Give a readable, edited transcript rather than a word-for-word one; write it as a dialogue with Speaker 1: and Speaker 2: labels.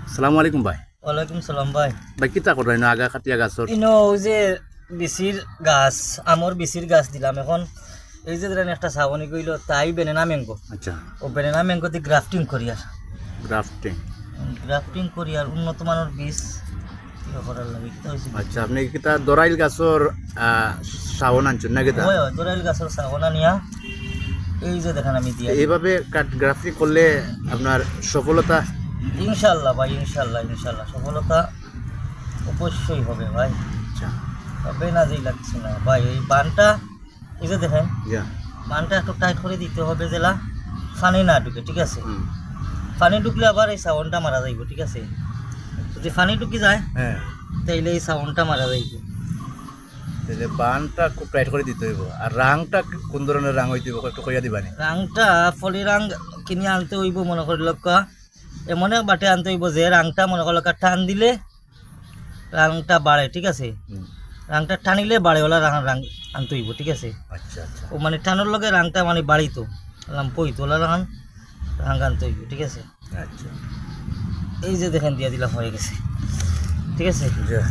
Speaker 1: আসসালামু আলাইকুম ভাই।
Speaker 2: ওয়ালাইকুম সালাম ভাই।
Speaker 1: ভাই কিতা করেন আগা খাটিয়া গাছর?
Speaker 2: ইনো ওই যে বিচির গাছ, আমর বিচির গাছ দিলাম এখন। এই যে ধরেন একটা ছাগনি কইল তাই বেনানা ম্যাঙ্গো।
Speaker 1: আচ্ছা,
Speaker 2: ও বেনানা ম্যাঙ্গো দিয়ে গ্রাফটিং করি আর
Speaker 1: গ্রাফটিং।
Speaker 2: উন্নত মানের বীজ ইয়ে করার লাগে কিতা হয়েছে।
Speaker 1: আচ্ছা, আপনি কিতা দরাইল গাছর শাওন আনছেন না কিতা?
Speaker 2: ওই দোরাইল গাছের ছাগনা নিয়া এই যে দেখেন আমি দিয়া
Speaker 1: এইভাবে গ্রাফটিং করলে আপনার সফলতা?
Speaker 2: ইনশাল্লাহ ভাই, ইনশাল্লাহ ইনশাল্লাহ সফলতা অবশ্যই হবে ভাই।
Speaker 1: আচ্ছা,
Speaker 2: হবে না যেই লাগছে না ভাই। এই বানটা এই যে দেখেন
Speaker 1: যা।
Speaker 2: বানটা একটু টাইট করে দিতে হবে জেলা ফানি না ঢুকে, ঠিক আছে?
Speaker 1: হুম।
Speaker 2: পানি ঢুকলে আবার এই সাউন্ডটা মারা যাইব, ঠিক আছে? যদি পানি ঢুকি যায়
Speaker 1: হ্যাঁ,
Speaker 2: তাইলে এই সাউন্ডটা মারা যাইব।
Speaker 1: তাহলে বানটা খুব টাইট করে দিতে হইব। আর রাংটা কোন ধরনের রাং হইতে হইব একটু কইয়া দিবানি?
Speaker 2: রাংটা ফলি রাং কিনে আনতে হইব, মনে করি লোক এমন বাটে আনতে হইব যে রাংটা মনে করি লোক টান দিলে রাংটা বাড়ে, ঠিক আছে?
Speaker 1: হুম।
Speaker 2: রাংটা টানিলে বাড়ে ওলা রাং আনতে হইব, ঠিক আছে?
Speaker 1: আচ্ছা আচ্ছা
Speaker 2: ও মানে টানোর লগে রাংটা মানে বাড়িতো পইতো ওলা রাং আনতে হইব, ঠিক আছে?
Speaker 1: আচ্ছা,
Speaker 2: এই যে দেখেন দিয়া দিলাম হয়ে গেছে, ঠিক আছে?
Speaker 1: যা।